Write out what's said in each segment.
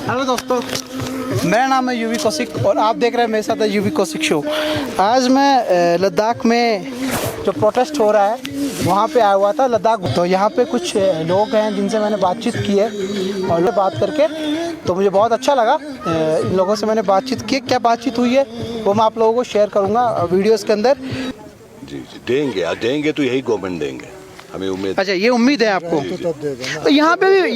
Hello दोस्तों, मेरा नाम है यूवी कौशिक और आप देख रहे हैं मेरे साथ है यूवी कौशिक शो। आज मैं लद्दाख में जो प्रोटेस्ट हो रहा है वहाँ पे आया हुआ था लद्दाख। तो यहाँ पे कुछ लोग हैं जिनसे मैंने बातचीत की है और बात करके तो मुझे बहुत अच्छा लगा। इन लोगों से मैंने बातचीत की, क्या बातचीत हुई है वो मैं आप लोगों को शेयर करूँगा वीडियोज़ के अंदर। जी देंगे तो यही गवर्नमेंट देंगे, हमें उम्मीद। अच्छा, ये उम्मीद है आपको? तो यहाँ पे भी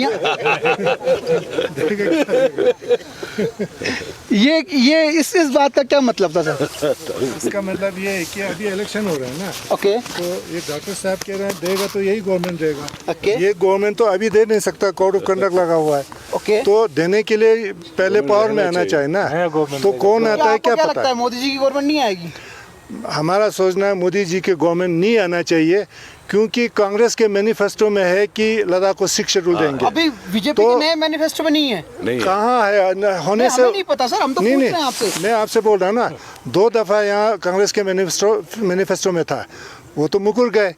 ये इस बात का क्या मतलब था सर? इसका मतलब ये है कि अभी इलेक्शन हो रहा है ना। ओके। तो ये डॉक्टर साहब कह रहे हैं देगा तो यही गवर्नमेंट देगा। ओके। ये गवर्नमेंट तो अभी दे नहीं सकता, कोड ऑफ कंडक्ट लगा हुआ है। ओके। तो देने के लिए पहले पावर में आना चाहिए ना। तो कौन आता है क्या लगता पता है मोदी जी की गवर्नमेंट नहीं आएगी? हमारा सोचना है मोदी जी के गवर्नमेंट नहीं आना चाहिए, क्योंकि कांग्रेस के मैनिफेस्टो में है कि लद्दाख को 6 शेड्यूल देंगे। अभी बीजेपी के नए मैनिफेस्टो में नहीं है। कहाँ है होने से नहीं पता सर, हम तो पूछ रहे हैं आपसे। मैं आपसे बोल रहा हूँ ना, 2 दफा यहाँ कांग्रेस के मैनिफेस्टो में था, वो तो मुकर गए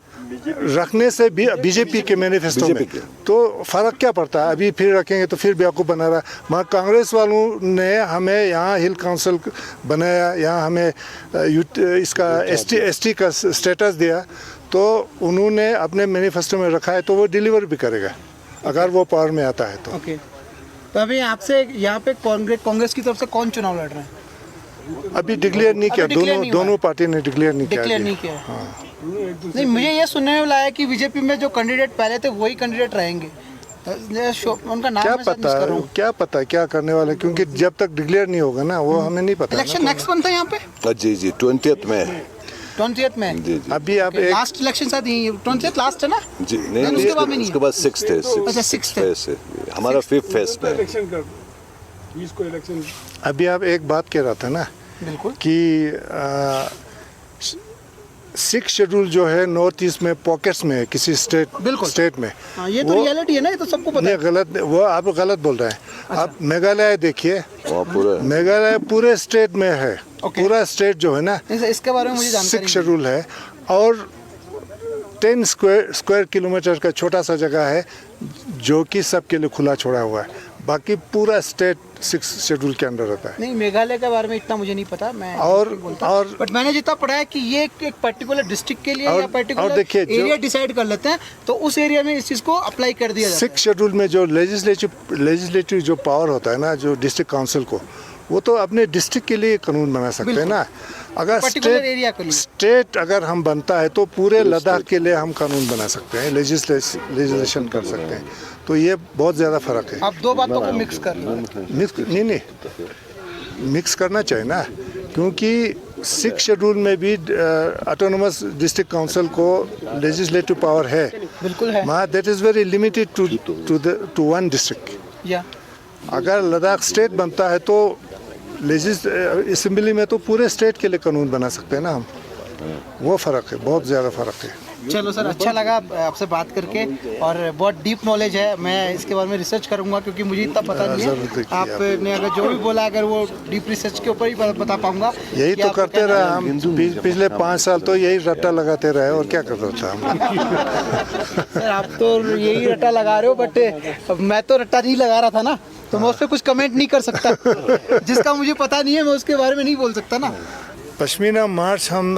रखने से बीजेपी के मैनिफेस्टो में। तो फर्क क्या पड़ता है? अभी फिर रखेंगे तो फिर बेवकूफ़ बना रहा है। मगर कांग्रेस वालों ने हमें यहाँ हिल काउंसिल बनाया, यहाँ हमें इसका एसटी का स्टेटस दिया, तो उन्होंने अपने मैनिफेस्टो में रखा है, तो वो डिलीवर भी करेगा अगर वो पावर में आता है तो। ओके। तो अभी आपसे यहाँ पे कांग्रेस की तरफ से कौन चुनाव लड़ रहे हैं? अभी डिक्लेयर नहीं किया, दोनों पार्टी ने डिक्लेयर नहीं किया। हाँ। नहीं, मुझे ये सुनने में मिला है कि बीजेपी में जो कैंडिडेट पहले थे वही कैंडिडेट रहेंगे। उनका नाम क्या पता क्या करने वाले, क्योंकि जब तक डिक्लेयर नहीं होगा ना वो हमें नहीं पता। इलेक्शन नेक्स्ट मंथ है यहाँ पे? जी 20th में। 20th में? जी। अभी आप लास्ट इलेक्शन शायद 20th लास्ट है ना? जी नहीं, उसके बाद 6th है। अच्छा 6th है। हमारा 5th फेज में। अभी आप एक बात कह रहा था ना, बिल्कुल, कि 6 शेड्यूल जो है नॉर्थ ईस्ट में पॉकेट्स में है किसी स्टेट में। ये तो रियलिटी है ना, ये तो सबको पता है। गलत, वो आप गलत बोल रहे हैं। अच्छा। आप मेघालय देखिए, मेघालय पूरे स्टेट में है। पूरा स्टेट जो है ना, इसके बारे में मुझे जानकारी 6 शेड्यूल है और 10 स्क्वायर किलोमीटर का छोटा सा जगह है जो कि सबके लिए खुला छोड़ा हुआ है। बाकी पूरा स्टेट 6 शेड्यूल के अंदर रहता है। नहीं, मेघालय के बारे में इतना मुझे नहीं पता, मैं और बट मैंने जितना पढ़ा है कि ये एक पर्टिकुलर डिस्ट्रिक्ट के लिए या पर्टिकुलर एरिया डिसाइड कर लेते हैं, तो उस एरिया में इस चीज़ को अप्लाई कर दिया जाता है। 6 शेड्यूल में जो लेजिस्लेटिव जो पावर होता है ना, जो डिस्ट्रिक्ट काउंसिल को, वो तो अपने डिस्ट्रिक्ट के लिए कानून बना सकते हैं ना। अगर स्टेट अगर हम बनता है तो पूरे लद्दाख के लिए हम कानून बना सकते हैं, लेजिस्लेशन कर सकते हैं। तो ये बहुत ज़्यादा फर्क है। आप दो बातों को मिक्स कर नहीं मिक्स करना चाहिए ना, क्योंकि 6 शेड्यूल में भी ऑटोनोमस डिस्ट्रिक्ट काउंसिल को लेजिस्लेटिव पावर है। बिल्कुल है। That is very limited to one district. अगर लद्दाख स्टेट बनता है तो असेंबली में तो पूरे स्टेट के लिए कानून बना सकते हैं ना हम। वो फ़र्क है, बहुत ज़्यादा फ़र्क है। चलो सर, अच्छा लगा आपसे बात करके और बहुत डीप नॉलेज है। मैं इसके बारे में रिसर्च करूंगा क्योंकि मुझे इतना पता नहीं है। आपने अगर जो भी बोला, अगर वो डीप रिसर्च के ऊपर ही बता पाऊंगा। यही तो करते रहे हम पिछले 5 साल, तो यही रट्टा लगाते रहे और क्या कर रहा था हम। सर आप तो यही रट्टा लगा रहे हो, बट मैं तो रट्टा नहीं लगा रहा था ना, तो मैं उस पर कुछ कमेंट नहीं कर सकता। जिसका मुझे पता नहीं है मैं उसके बारे में नहीं बोल सकता ना। पश्मीना मार्च हम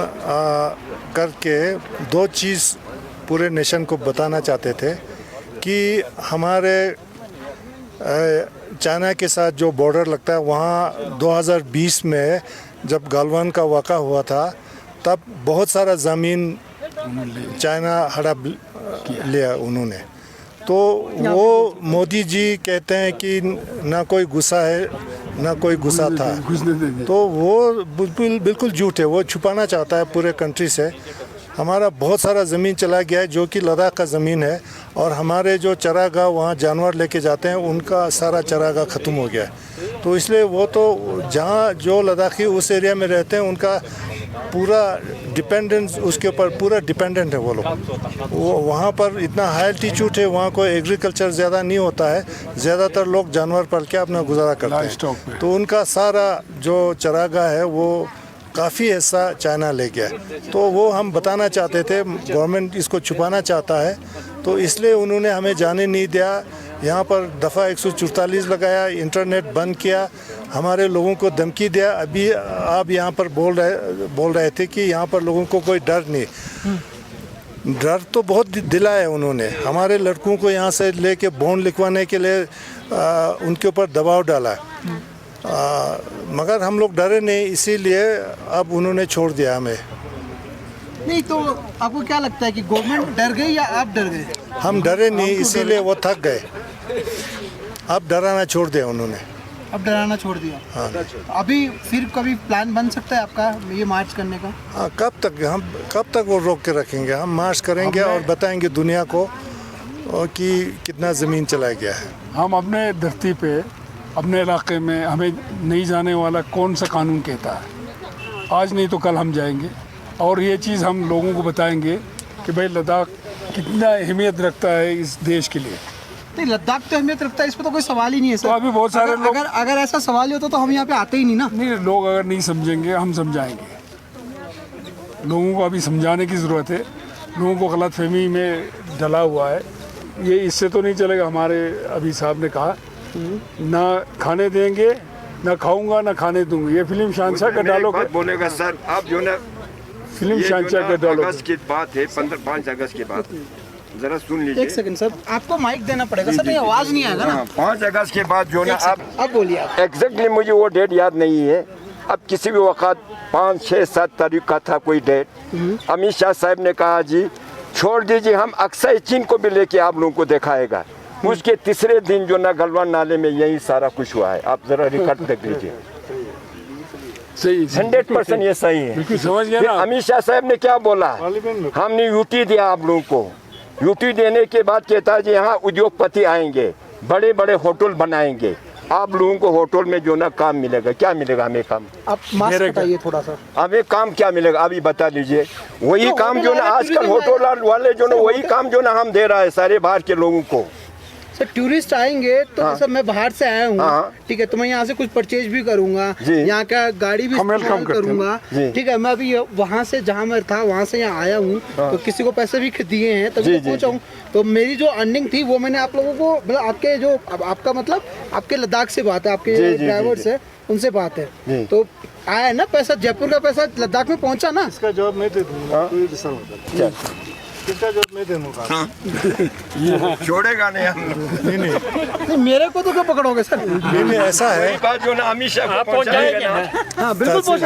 करके 2 चीज़ पूरे नेशन को बताना चाहते थे कि हमारे चाइना के साथ जो बॉर्डर लगता है, वहाँ 2020 में जब गालवान का वाक़ा हुआ था, तब बहुत सारा ज़मीन चाइना हड़प लिया उन्होंने। तो वो मोदी जी कहते हैं कि ना कोई गुस्सा है ना कोई गुस्सा था, तो वो बिल्कुल झूठ है। वो छुपाना चाहता है पूरे कंट्री से। हमारा बहुत सारा ज़मीन चला गया है जो कि लद्दाख का ज़मीन है, और हमारे जो चरागाह वहाँ जानवर लेके जाते हैं उनका सारा चरागाह ख़त्म हो गया है। तो इसलिए वो तो जहाँ जो लद्दाखी उस एरिया में रहते हैं उनका पूरा डिपेंडेंस उसके ऊपर पूरा डिपेंडेंट है वो लोग। वो वहाँ पर इतना हाई एल्टीट्यूड है, वहाँ कोई एग्रीकल्चर ज़्यादा नहीं होता है, ज़्यादातर लोग जानवर पाल के अपना गुजारा करते हैं। तो उनका सारा जो चरागाह है वो काफ़ी हिस्सा चाइना ले गया। तो वो हम बताना चाहते थे, गवर्नमेंट इसको छुपाना चाहता है, तो इसलिए उन्होंने हमें जाने नहीं दिया यहाँ पर दफ़ा 144 लगाया, इंटरनेट बंद किया, हमारे लोगों को धमकी दिया। अभी आप यहाँ पर बोल रहे थे कि यहाँ पर लोगों को कोई डर नहीं। डर तो बहुत दिलाया उन्होंने। हमारे लड़कों को यहाँ से लेके बॉन्ड लिखवाने के लिए उनके ऊपर दबाव डाला, मगर हम लोग डरे नहीं, इसीलिए अब उन्होंने छोड़ दिया हमें। नहीं तो आपको क्या लगता है कि गवर्नमेंट डर गई या आप डर गए? हम डरे नहीं, इसीलिए वो थक गए। अब डराना छोड़ दिया उन्होंने। अब डराना छोड़ दिया। हाँ। अभी फिर कभी प्लान बन सकता है आपका ये मार्च करने का? हाँ, कब तक वो रोक के रखेंगे? हम मार्च करेंगे और बताएंगे दुनिया को कि कितना ज़मीन चला गया है। हम अपने धरती पे, अपने इलाके में हमें नहीं जाने वाला कौन सा कानून कहता है? आज नहीं तो कल हम जाएंगे और ये चीज़ हम लोगों को बताएंगे कि भाई लद्दाख कितना अहमियत रखता है इस देश के लिए। नहीं, लद्दाख तो अहमियत रखता है, इस पर तो कोई सवाल ही नहीं है सर। तो अभी बहुत सारे लोग अगर ऐसा सवाल ही होता तो हम यहाँ पे आते ही नहीं ना। नहीं, लोग अगर नहीं समझेंगे हम समझाएंगे। लोगों को अभी समझाने की ज़रूरत है। लोगों को गलतफहमी में डला हुआ है। ये इससे तो नहीं चलेगा। हमारे अभी साहब ने कहा ना खाने देंगे, ना खाऊंगा, ना खाने दूंगा। ये फिल्म शहंशाह का डायलॉग बोलेगा सर। आप जो ना फिल्म शहंशाह का डायलॉग अगस्त की बात है, 5 अगस्त की बात, जरा सुन लीजिए। एक सेकंड सर, आपको माइक देना पड़ेगा सर, ये आवाज़ नहीं आएगा ना। 5 अगस्त के बाद जो ना अब बोलिए आप। एग्जैक्टली मुझे वो डेट याद नहीं है। अब किसी भी वक्त 5, 6, 7 तारीख का था कोई डेट। अमित शाह साहब ने कहा जी छोड़ दीजिए, हम अक्सर चीन को भी लेके आप लोगों को दिखाएगा। उसके तीसरे दिन जो ना गलवान नाले में यही सारा कुछ हुआ है। आप जरा रिकॉर्ड देख लीजिए। सही 100% ये सही है। बिल्कुल समझ गया फिर ना। अमित शाह साहब ने क्या बोला, हमने यूटी दिया आप लोगों को। यूटी देने के बाद कहता है जी यहाँ उद्योगपति आएंगे, बड़े बड़े होटल बनाएंगे, आप लोगों को होटल में जो ना काम मिलेगा। क्या मिलेगा हमें काम? आप मास्क बताइए थोड़ा सा। हमें काम क्या मिलेगा अभी बता दीजिए। वही तो काम जो ना हमें आजकल टूरिज्म होटल वाले जो ना वही काम जो ना हम दे रहा है सारे बाहर के लोगों को। सर टूरिस्ट आएंगे तो जैसे मैं बाहर से आया हूँ, हाँ। ठीक है, तो मैं यहाँ से कुछ परचेज भी करूँगा, जी। यहाँ का गाड़ी भी हम welcome इस्तेमाल करते हैं। करूँगा, जी। ठीक है। मैं अभी वहाँ से जहाँ मैं था वहाँ से यहाँ आया हूँ, तो किसी को पैसे भी दिए हैं तभी जी, तो पहुँचा हूँ। तो मेरी जो अर्निंग थी वो मैंने आप लोगों को, मतलब आपके जो आपका मतलब आपके लद्दाख से बात है, आपके ड्राइवर से, उनसे बात है, तो आया ना पैसा, जयपुर का पैसा लद्दाख में पहुँचा ना। इसका जवाब मैं दे दूँगा। इसका जवाब मैं दे दूँगा। छोड़ेगा नहीं हम लोग। नहीं, मेरे को तो क्यों पकड़ोगे सर? नहीं, ऐसा है। वही बात जो ना अमित शाह को पहुंचाएगा ना। हाँ बिल्कुल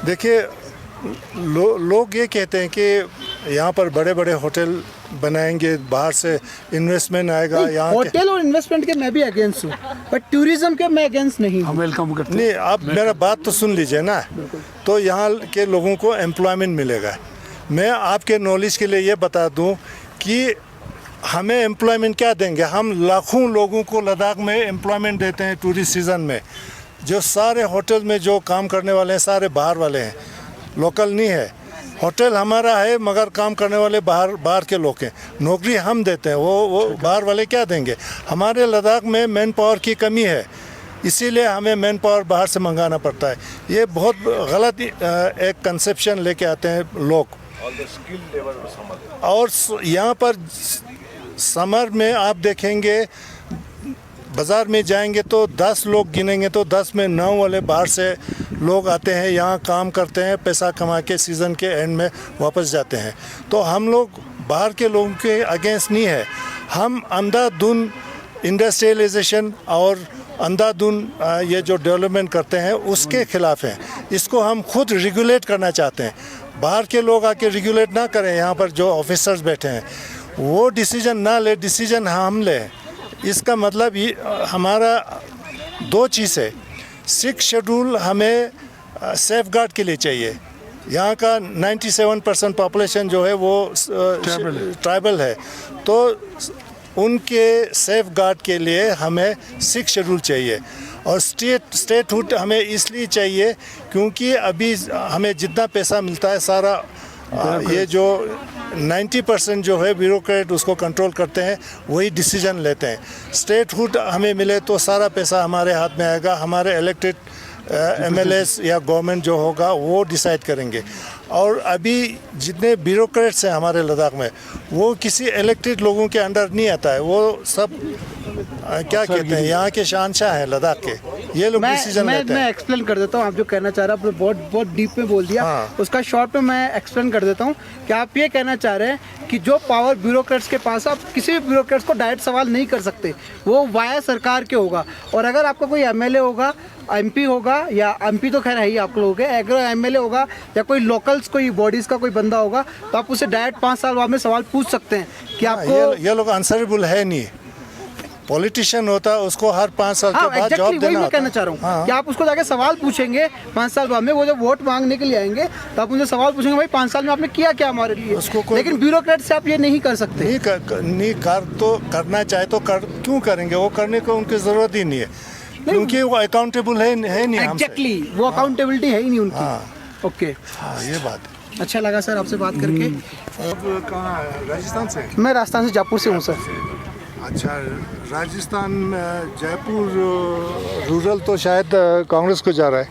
देखिए लोग ये कहते हैं कि यहाँ पर बड़े बड़े होटल बनाएंगे, बाहर से इन्वेस्टमेंट आएगा यहाँ के। होटल और इन्वेस्टमेंट के मैं भी अगेंस्ट हूँ, बट टूरिज्म के मैं अगेंस्ट नहीं हूँ। हम वेलकम करते हैं। नहीं, आप मेरा बात तो सुन लीजिए ना। तो यहाँ के लोगों को एम्प्लॉयमेंट मिलेगा। मैं आपके नॉलेज के लिए ये बता दूँ कि हमें एम्प्लॉयमेंट क्या देंगे। हम लाखों लोगों को लद्दाख में एम्प्लॉयमेंट देते हैं टूरिस्ट सीज़न में। जो सारे होटल में जो काम करने वाले हैं सारे बाहर वाले हैं, लोकल नहीं है। होटल हमारा है मगर काम करने वाले बाहर के लोग हैं। नौकरी हम देते हैं, वो बाहर वाले क्या देंगे। हमारे लद्दाख में मैन पावर की कमी है, इसीलिए हमें मैन पावर बाहर से मंगाना पड़ता है। ये बहुत गलत एक कंसेप्शन लेके आते हैं लोग। और यहाँ पर समर में आप देखेंगे, बाज़ार में जाएंगे तो 10 लोग गिनेंगे तो 10 में 9 वाले बाहर से लोग आते हैं, यहाँ काम करते हैं, पैसा कमा के सीज़न के एंड में वापस जाते हैं। तो हम लोग बाहर के लोगों के अगेंस्ट नहीं है। हम अंधाधुन इंडस्ट्रियलाइजेशन और अंधाधुन ये जो डेवलपमेंट करते हैं उसके ख़िलाफ़ हैं। इसको हम खुद रेगुलेट करना चाहते हैं। बाहर के लोग आके रेगुलेट ना करें। यहाँ पर जो ऑफिसर्स बैठे हैं वो डिसीजन ना ले, डिसीजन हम लें। इसका मतलब ये हमारा 2 चीज़ है। 6 शेड्यूल हमें सेफ गार्ड के लिए चाहिए। यहाँ का 97% पॉपुलेशन जो है वो ट्राइबल है, तो उनके सेफ गार्ड के लिए हमें 6 शेड्यूल चाहिए। और स्टेटहुड हमें इसलिए चाहिए क्योंकि अभी हमें जितना पैसा मिलता है सारा ये जो 90% जो है ब्यूरोक्रेट उसको कंट्रोल करते हैं, वही डिसीजन लेते हैं। स्टेटहुड हमें मिले तो सारा पैसा हमारे हाथ में आएगा। हमारे इलेक्टेड MLAs या गवर्नमेंट जो होगा वो डिसाइड करेंगे। और अभी जितने ब्यूरोक्रेट्स हैं हमारे लद्दाख में, वो किसी इलेक्टेड लोगों के अंडर नहीं आता है। वो सब क्या कहते हैं, यहाँ के शहंशाह हैं लद्दाख के, ये लोग डिसीजन लेते हैं। मैं एक्सप्लेन कर देता हूँ, आप जो कहना चाह रहे हैं आपने बहुत डीप में बोल दिया। हाँ। उसका शॉर्ट में मैं एक्सप्लेन कर देता हूँ कि आप ये कहना चाह रहे हैं कि जो पावर ब्यूरोक्रेट्स के पास, आप किसी भी ब्यूरोक्रेट्स को डायरेक्ट सवाल नहीं कर सकते, वो वाया सरकार के होगा। और अगर आपका कोई एमएलए होगा, एमपी होगा, या एमपी तो खैर है ही आप लोगों के, अगर एमएलए होगा या कोई लोकल्स कोई बॉडीज़ का कोई बंदा होगा, तो आप उससे डायरेक्ट 5 साल बाद में सवाल पूछ सकते हैं कि आपको। ये लोग आंसरेबल है नहीं। पॉलिटिशियन होता है, उसको हर 5 साल के हाँ, बाद exactly, जॉब वही देना मैं होता कहना है। चाह रहा हूँ हाँ। कि आप उसको जाके सवाल पूछेंगे 5 साल बाद में, वो जब वोट मांगने के लिए आएंगे तो आप उनसे सवाल पूछेंगे, भाई 5 साल में आपने किया क्या हमारे लिए। उसको कोई- लेकिन ब्यूरोक्रेट से आप ये नहीं कर सकते। नहीं कर तो करना चाहे तो क्यों करेंगे, वो करने को उनकी ज़रूरत ही नहीं है, क्योंकि वो अकाउंटेबल है नहीं हमसे। एग्जैक्टली, वो अकाउंटेबिलिटी है ही नहीं उनकी। हाँ। ओके, हाँ, ये बात है। अच्छा लगा सर आपसे बात करके। अब कहाँ है? राजस्थान से? मैं राजस्थान से जयपुर से हूँ सर। अच्छा, राजस्थान जयपुर रूरल तो शायद कांग्रेस को जा रहा है।